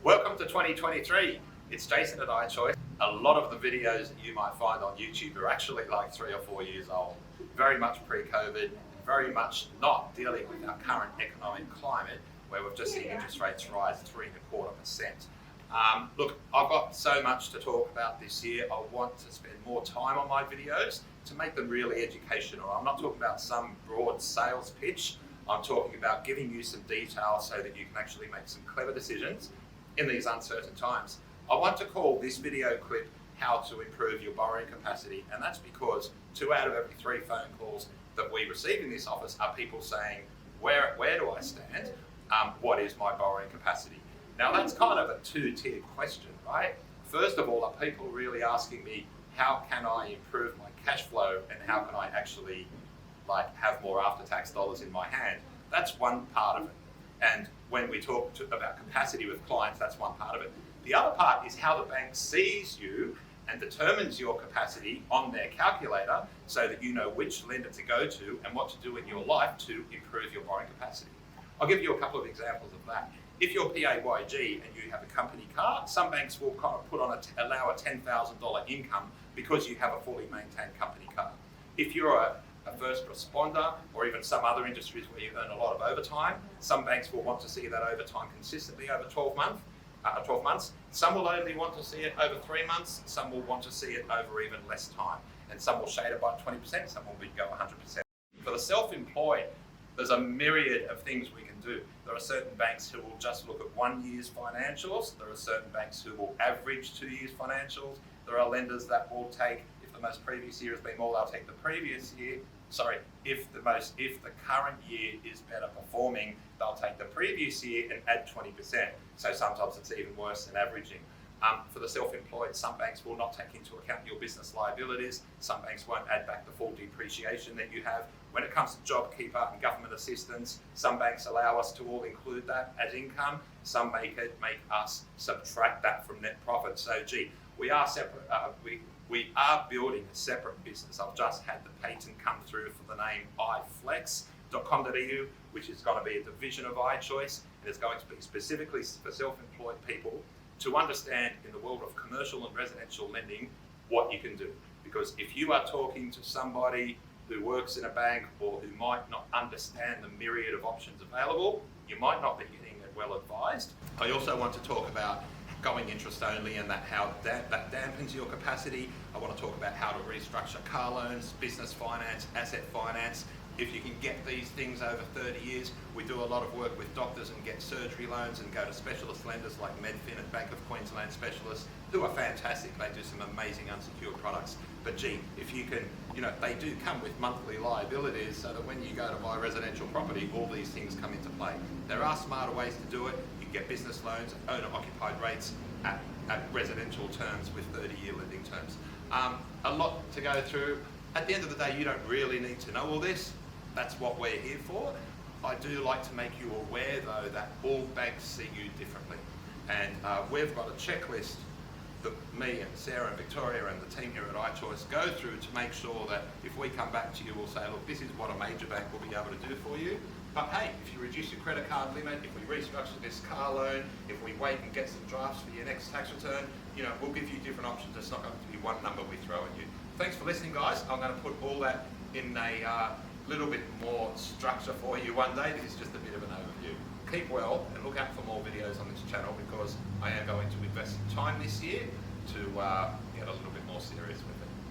Welcome to 2023. It's Jason at iChoice. A lot of the videos that you might find on YouTube are actually like 3 or 4 years old. Very much pre-COVID, very much not dealing with our current economic climate where we've just seen interest rates rise 3.25%. Look, I've got so much to talk about this year. I want to spend more time on my videos to make them really educational. I'm not talking about some broad sales pitch. I'm talking about giving you some detail so that you can actually make some clever decisions in these uncertain times. I want to call this video clip How to Improve Your Borrowing Capacity, and that's because 2 out of every 3 phone calls that we receive in this office are people saying, where do I stand? What is my borrowing capacity? Now that's kind of a 2-tiered question, right? First of all, are people really asking me, how can I improve my cash flow and how can I actually have more after-tax dollars in my hand? That's one part of it. And when we talk about capacity with clients, that's one part of it. The other part is how the bank sees you and determines your capacity on their calculator so that you know which lender to go to and what to do in your life to improve your borrowing capacity. I'll give you a couple of examples of that. If you're PAYG and you have a company car, some banks will kind of allow a $10,000 income because you have a fully maintained company car. If you're a first responder or even some other industries where you earn a lot of overtime, some banks will want to see that overtime consistently over 12 months. Some will only want to see it over 3 months, some will want to see it over even less time, and some will shade it by 20%, some will go 100%. For the self-employed, there's a myriad of things we can do. There are certain banks who will just look at 1 year's financials. There are certain banks who will average 2 years financials. There are lenders that will take, if the most previous year has been more, they'll take the previous year. Sorry, if the current year is better performing, they'll take the previous year and add 20%. So sometimes it's even worse than averaging. For the self-employed, some banks will not take into account your business liabilities. Some banks won't add back the full depreciation that you have. When it comes to JobKeeper and government assistance, some banks allow us to all include that as income. Some make us subtract that from net profit. So we are separate. We are building a separate business. I've just had the patent come through for the name iflex.com.au, which is going to be a division of iChoice, and it's going to be specifically for self-employed people to understand in the world of commercial and residential lending what you can do. Because if you are talking to somebody who works in a bank or who might not understand the myriad of options available, you might not be getting it well advised. I also want to talk about going interest only and how that dampens your capacity. I want to talk about how to restructure car loans, business finance, asset finance. If you can get these things over 30 years, we do a lot of work with doctors and get surgery loans and go to specialist lenders like Medfin and Bank of Queensland specialists who are fantastic. They do some amazing unsecured products. But if you can, they do come with monthly liabilities so that when you go to buy residential property, all these things come into play. There are smarter ways to do it. You can get business loans at owner-occupied rates at residential terms with 30-year lending terms. A lot to go through. At the end of the day, you don't really need to know all this. That's what we're here for. I do like to make you aware, though, that all banks see you differently. And we've got a checklist that me and Sarah and Victoria and the team here at iChoice go through to make sure that if we come back to you, we'll say, look, this is what a major bank will be able to do for you. But hey, if you reduce your credit card limit, if we restructure this car loan, if we wait and get some drafts for your next tax return, we'll give you different options. It's not going to be one number we throw at you. Thanks for listening, guys. I'm going to put all that in a little bit more structure for you one day. This is just a bit of an overview. Keep well and look out for more videos on this channel because I am going to invest some time this year to get a little bit more serious with it.